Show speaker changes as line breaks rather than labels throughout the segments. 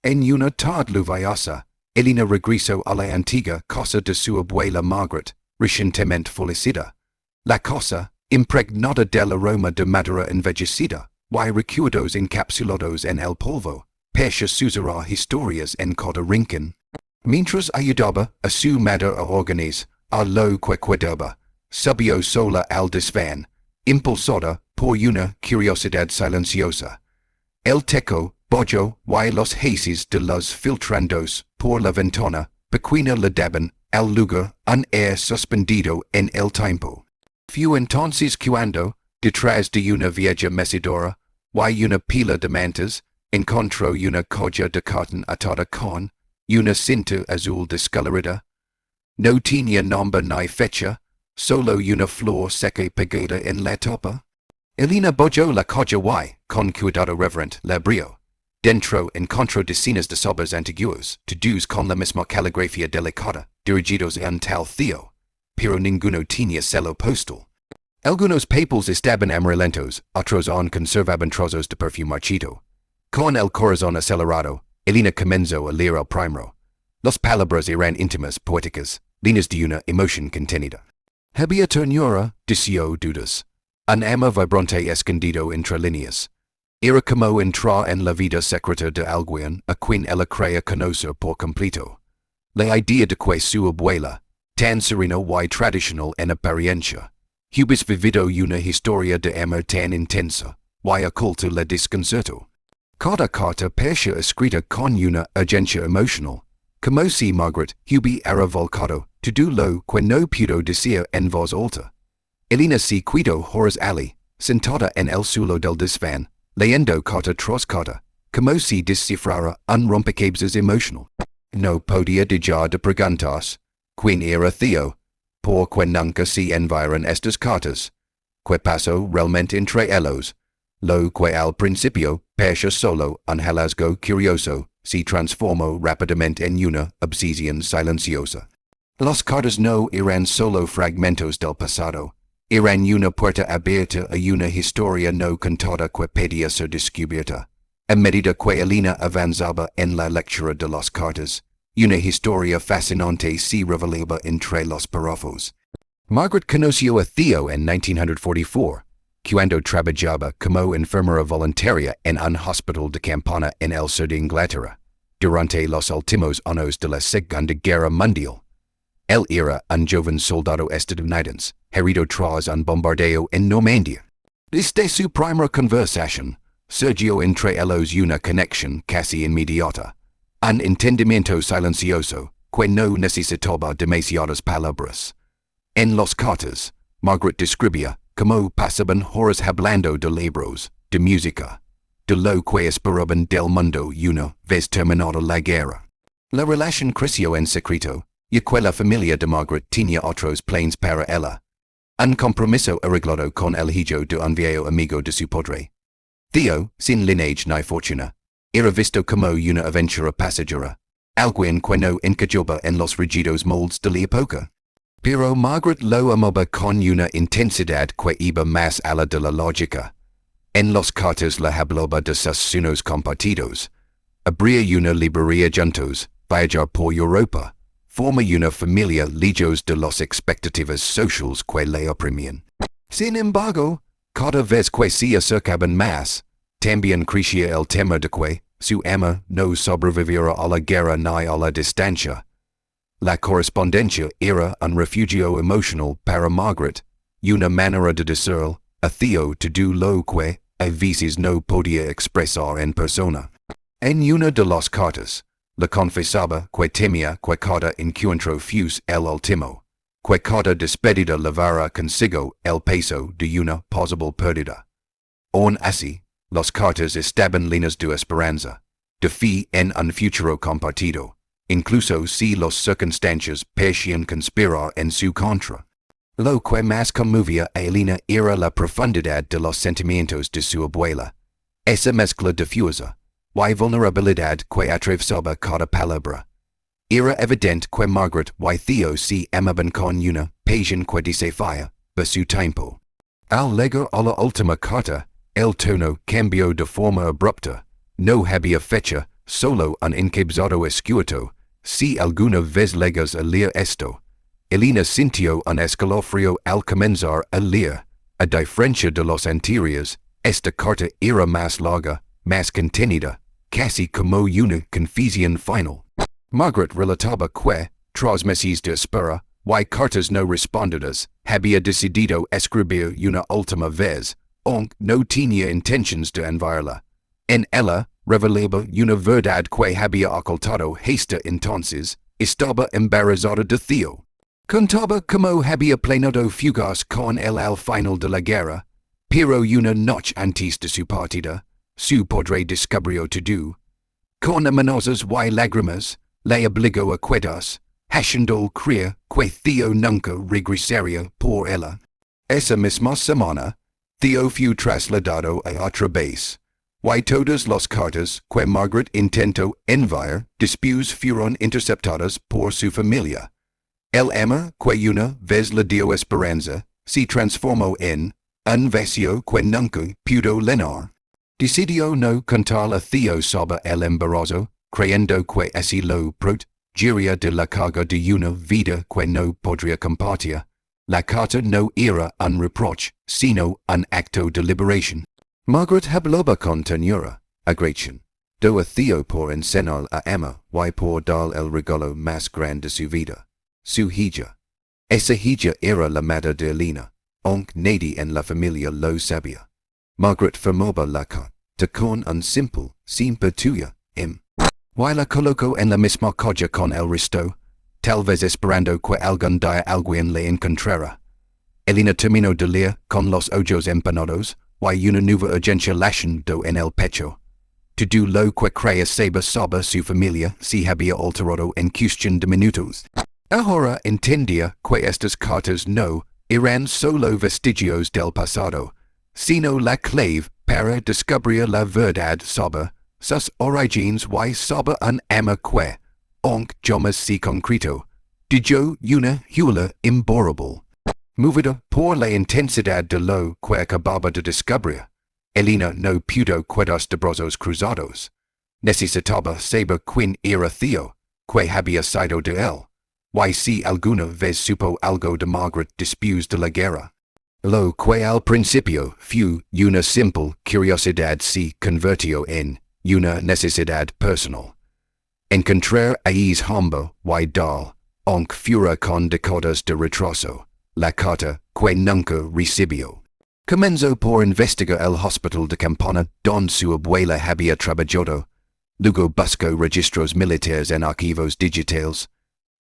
En una tarde lluviosa, Elena regresó a la antigua casa de su abuela Margaret, recientemente fallecida. La casa, impregnada del aroma de madera envejecida, y recuerdos encapsulados en el polvo, parecía susurrar historias en cada rincón. Mientras ayudaba a su madre a organizar lo que quedaba, subió sola al desván, impulsada por una curiosidad silenciosa. El techo, bojo y los haces de los filtrandos por la ventana, pequeña le daban al lugar un air suspendido en el tiempo. Fue entonces cuando, detrás de una vieja mecedora, y una pila de mantas, encontró una colla de cartón atada con una cinta azul descolorida. No tenía nombre ni fecha, solo una flor seca pegada en la tapa. Elena bojó la colla y, con cuidado reverente, la abrió. Dentro encontró decenas de sobres antiguos, todos con la misma caligrafía delicada, dirigidos a un tal tío, pero ninguno tenía sello postal. Algunos papeles estaban amarillentos, otros aún conservaban trozos de perfume marchito. Con el corazón acelerado, Elena comenzó a leer el primero. Las palabras eran íntimas, poéticas, líneas de una emoción contenida. Había ternura, deseo, dudas. Un ama vibrante escondido entre líneas. Era como entrar en la vida secreta de alguien a quien ella creía conocer por completo. La idea de que su abuela, tan serena y tradicional en apariencia, hubiese vivido una historia de amor tan intensa, y oculta la desconcertó. Cada carta parecía escrita con una urgencia emocional, como si Margaret hubiera volcado todo lo que no pudo decir en voz alta. Elena se quedó horas allí, sentada en el suelo del desván, leyendo carta tras carta, como si descifrara un rompecabezas emocional. No podía dejar de preguntarse, ¿quién era Theo? ¿Por qué nunca se enviaron estas cartas? ¿Qué pasó realmente entre ellos? Lo que al principio parecía solo un hallazgo curioso, se transformó rápidamente en una obsesión silenciosa. Las cartas no eran solo fragmentos del pasado, eran una puerta abierta a una historia no contada que pedía ser descubierta. A medida que Elena avanzaba en la lectura de las cartas, una historia fascinante se revelaba entre los párrafos. Margaret conoció a Theo en 1944, cuando trabajaba como enfermera voluntaria en un hospital de campana en el sur de Inglaterra, durante los últimos años de la Segunda Guerra Mundial. Él era un joven soldado estadounidense, herido tras un bombardeo en Normandía. Desde su primera conversación, surgió entre ellos una conexión casi inmediata, un entendimiento silencioso que no necesitaba demasiadas palabras. En las cartas, Margaret describía cómo pasaban horas hablando de libros, de música, de lo que esperaban del mundo una vez terminada la guerra. La relación creció en secreto, y que la familia de Margaret tenía otros planes para ella. Un compromiso arreglado con el hijo de un viejo amigo de su padre. Theo, sin linaje ni fortuna, era visto como una aventura pasajera, alguien que no encajaba en los rígidos moldes de la época. Pero Margaret lo amaba con una intensidad que iba más allá de la lógica. En las cartas le hablaba de sus sueños compartidos. Abrir una librería juntos, viajar por Europa, forma una familia lejos de las expectativas sociales que le oprimían. Sin embargo, cada vez que se acercaban más, también crecía el temor de que su ama no sobreviviera a la guerra ni a la distancia. La correspondencia era un refugio emocional para Margaret, y una manera de decir a Theo todo lo que a veces no podía expresar en persona. En una de las cartas, le confesaba que temía que cada encuentro fuese el último, que cada despedida llevara consigo el peso de una posible pérdida. Aun así, las cartas estaban llenas de esperanza, de fe en un futuro compartido, incluso si las circunstancias parecían conspirar en su contra. Lo que más conmovía a Elena era la profundidad de los sentimientos de su abuela, esa mezcla difusa y vulnerabilidad que atravesaba cada palabra. Era evidente que Margaret y Theo se amaban con una pasión que desafía a su tiempo. Al llegar a la última carta, el tono cambió de forma abrupta. No había fecha, solo un incabzado escueto, si alguna vez legas a leer esto. Elena sintió un escalofrío al comenzar a leer. A diferencia de los anteriores, esta carta era más larga, más contenida, casi como una confesión final. Margaret relataba que, tras meses de espera, y cartas no respondidas, había decidido escribir una última vez, aunque no tenía intenciones de enviarla. En ella, revelaba una verdad que había ocultado hasta entonces, estaba embarazada de Theo. Contaba como había planeado fugaz con él al final de la guerra, pero una noche antes de su partida, su padre descubrió todo. Con amenazas y lágrimas, le obligó a quedarse, haciendo creer que Theo nunca regresaría por ella. Esa misma semana, Theo fue trasladado a otra base, y todas las cartas que Margaret intentó enviar después fueron interceptadas por su familia. El amor que una vez le dio esperanza se transformó en un vacío que nunca pudo llenar. Decidió no contar a Theo sobre el embarazo, creyendo que así lo protegería de la carga de una vida que no podría compartir. La carta no era un reproche, sino un acto de liberación. Margaret hablaba con ternura, agresión, do a Theo por enseñar a Emma y por dar el regalo más grande de su vida. Su hija. Esa hija era la madre de Elena, aunque nadie en la familia lo sabía. Margaret firmaba la carta con un simple, sin pertuya, y la colocó en la misma caja con el resto, tal vez esperando que algún día alguien le encontrara. Elena terminó de leer con los ojos empanados, y una nueva urgencia latiendo en el pecho. Todo lo que creía saber sobre su familia se había alterado en cuestión de minutos. Ahora entendía que estas cartas no eran solo vestigios del pasado, sino la clave para descubrir la verdad sobre sus orígenes y sobre un amor que, aunque jamás se concretó, dio una hula imborrable. Movida por la intensidad de lo que acababa de descubrir, Elena no pudo quedarse de brazos cruzados. Necesitaba saber quién era Theo, que había sido de él. Y si alguna vez supo algo de Margaret después de la guerra. Lo que al principio fue una simple curiosidad se convirtió en una necesidad personal. Encontrar a hombre y dar, aunque fuera con décadas de retraso, la carta que nunca recibió. Comenzó por investigar el hospital de campana donde su abuela había trabajado. Luego buscó registros militares en archivos digitales,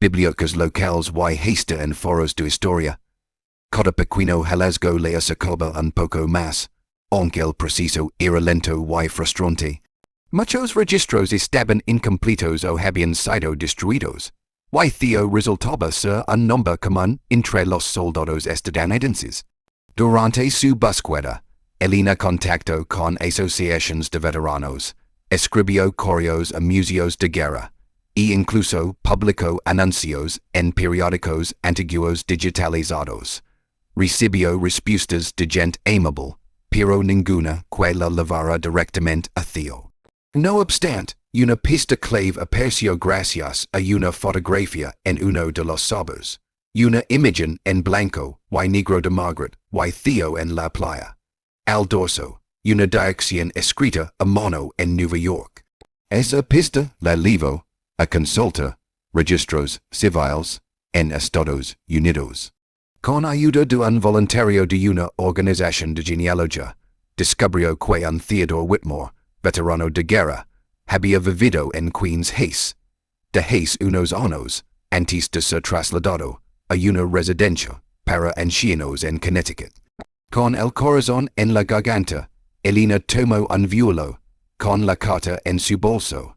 bibliotecas locales y hasta en foros de historia. Cada pequeño hallazgo le acercaba un poco más, aunque el proceso era lento y frustrante. Muchos registros estaban incompletos o habían sido destruidos, y Theo resultaba ser un nombre común entre los soldados estadounidenses. Durante su búsqueda, Elena contactó con asociaciones de veteranos, escribió correos a museos de guerra, e incluso publicó anuncios en periódicos antiguos digitalizados. Recibió respuestas de gente amable, pero ninguna que la llevara directamente a Theo. No obstante, una pista clave apareció gracias a una fotografía en uno de los sobres, una imagen en blanco y negro de Margaret y Theo en la playa. Al dorso, una dirección escrita a mano en Nueva York. Esa pista la llevó a consulta registros civiles en Estados Unidos. Con ayuda de un voluntario de una organización de genealogía, descubrió que un Theodore Whitmore, veterano de guerra, había vivido en Queens Hayes, de Hayes unos años antes de ser trasladado a una residencia para ancianos en Connecticut. Con el corazón en la garganta, Elena tomó un vuelo, con la carta en su bolso.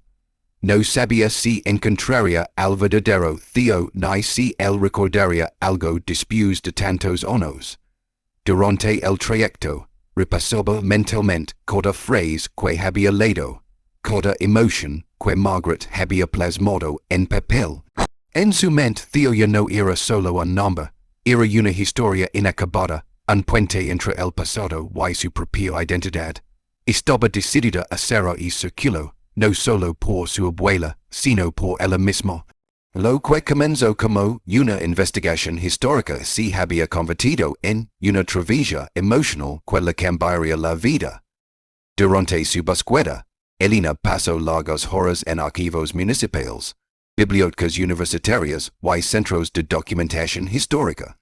No sabía si encontraría al verdadero Theo ni si él recordaría algo después de tantos años. Durante el trayecto, repasaba mentalmente cada frase que había leído, cada emoción que Margaret había plasmado en papel. En su mente Theo ya no era solo un nombre, era una historia inacabada, un puente entre el pasado y su propia identidad. Estaba decidida a cerrar y círculo, no solo por su abuela, sino por ella misma. Lo que comenzó como una investigación histórica se había convertido en una travesía emocional que le cambiaría la vida. Durante su búsqueda, Elena pasó largas horas en archivos municipales, bibliotecas universitarias y centros de documentación histórica.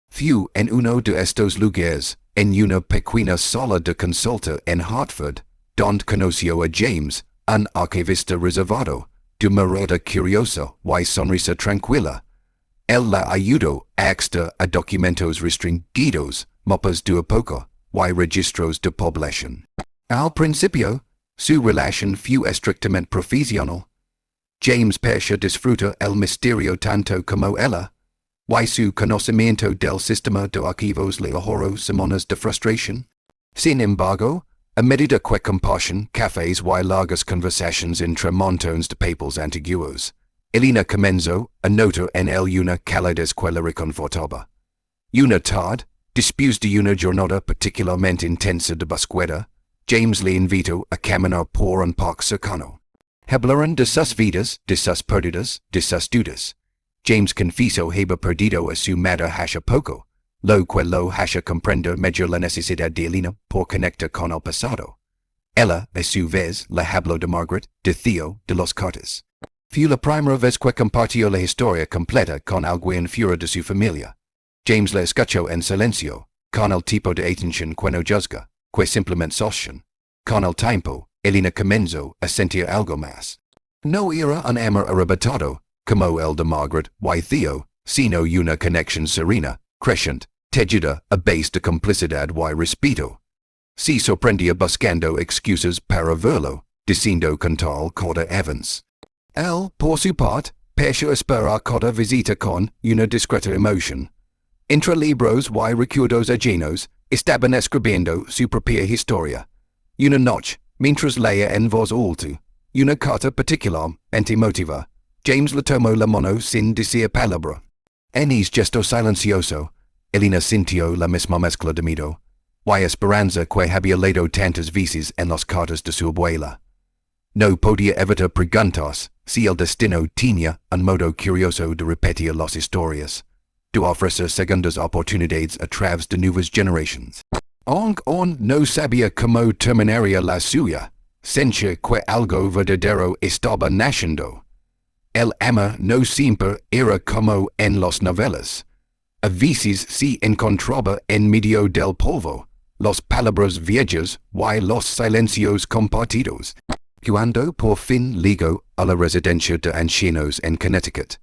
Fue en uno de estos lugares, en una pequeña sala de consulta en Hartford, donde conoció a James, un archivista reservado, de mirada curiosa y sonrisa tranquila. Él la ayudó a acceder a documentos restringidos, mapas de época y registros de población. Al principio, su relación fue estrictamente profesional. James Pesha disfruta el misterio tanto como ella, y su conocimiento del sistema de archivos le ahorró semanas de frustración. Sin embargo, a medida que comparten cafés y largas conversaciones entre montones de papeles antiguos, Elena comenzó a notar en él una calidez que le reconfortaba. Una tarde, después de una jornada particularmente intensa de búsqueda, James le invitó a caminar por un parque cercano. Hablaron de sus vidas, de sus pérdidas, de sus dudas. James confesó haber perdido a su madre hace poco, lo que lo hace comprender mejor la necesidad de Elena por conectar con el pasado. Ella, a su vez, le habló de Margaret, de Theo, de los Cartas. Fue la primera vez que compartió la historia completa con alguien fuera de su familia. James le escuchó en silencio, con el tipo de atención que no juzga, que simplemente sostiene. Con el tiempo, Elena comenzó a sentir algo más. No era un amor arrebatado, como el de Margaret y Theo, sino una conexión serena, creciente, tejida a base de complicidad y respeto. Se sorprendía buscando excusas para verlo, diciendo con tal cada avance. Él, por su parte, pareció esperar cada visita con una discreta emoción. Entre libros y recuerdos ajenos, estaban escribiendo su propia historia. Una noche, mientras leía en voz alta, una carta particularmente emotiva, James le tomó la mano sin decir palabra. En ese gesto silencioso, Elena sintió la misma mezcla de miedo y esperanza que había leído tantas veces en las cartas de su abuela. No podía evitar preguntarse si el destino tenía un modo curioso de repetir las historias, de ofrecer segundas oportunidades a través de nuevas generaciones. Aunque no sabía cómo terminaría la suya, sentía que algo verdadero estaba naciendo. El amor no siempre era como en las novelas. A veces se encontraba en medio del polvo, las palabras viejas y los silencios compartidos. Cuando por fin llegó a la residencia de ancianos en Connecticut,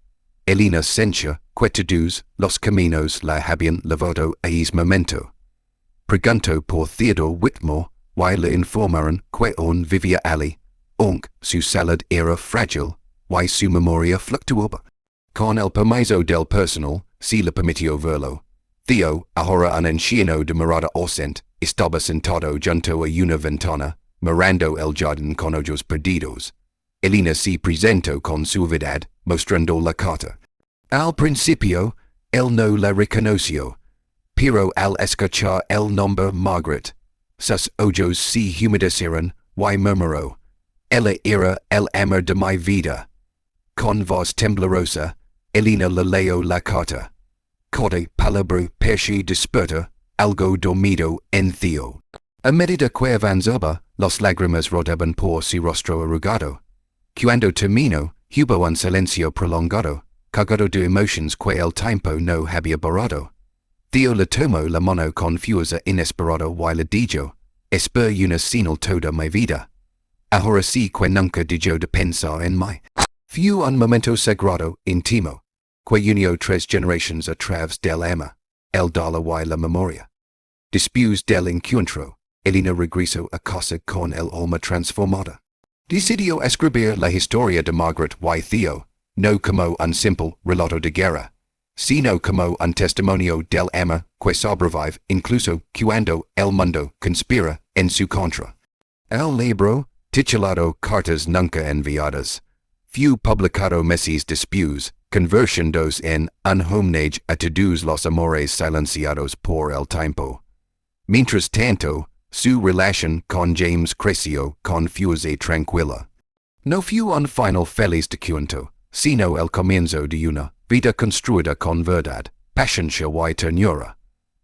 Elena sentía que todos los caminos la habían llevado a ese momento. Preguntó por Theodore Whitmore y le informaron que aún vivía allí, aunque su salud era frágil y su memoria fluctuaba. Con el permiso del personal, se le permitió verlo. Theo, ahora un anciano de mirada ausente, estaba sentado junto a una ventana, mirando el jardín con ojos perdidos. Elena se presentó con suavidad, mostrando la carta. Al principio, él no la reconoció, pero al escuchar el nombre Margaret, sus ojos se humedecieron y murmuró, ella era el amor de mi vida. Con voz temblorosa, Elena le leyó la carta. Cada palabra parecía despertar algo dormido en Theo. A medida que avanzaba, las lágrimas rodaban por su rostro arrugado. Cuando terminó, hubo un silencio prolongado, cargado de emociones que el tiempo no había borrado. Theo le tomó la mano con fuerza inesperada y le dijo, espero una señal toda mi vida. Ahora sí que nunca dejó de pensar en mí. Fue un momento sagrado, íntimo, que unió tres generaciones a través del amor, el dolor y la memoria. Después del encuentro, Elena regresó a casa con el alma transformada. Decidió escribir la historia de Margaret y Theo, no como un simple relato de guerra, sino como un testimonio del amor que sobrevive incluso cuando el mundo conspira en su contra. El libro, titulado Cartas Nunca Enviadas, fue publicado meses después, convirtiéndose en un homenaje a todos los amores silenciados por el tiempo. Mientras tanto, su relación con James creció con fuerza tranquila. No fu un final feliz de cuento, sino el comienzo de una vida construida con verdad, paciencia y ternura.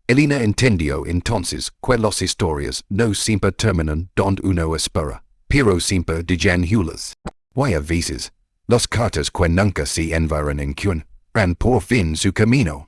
Elena entendió entonces que las historias no siempre terminan donde uno espera, pero siempre dejan huellas. Y a veces, las cartas que nunca se enviaron en por fin su camino.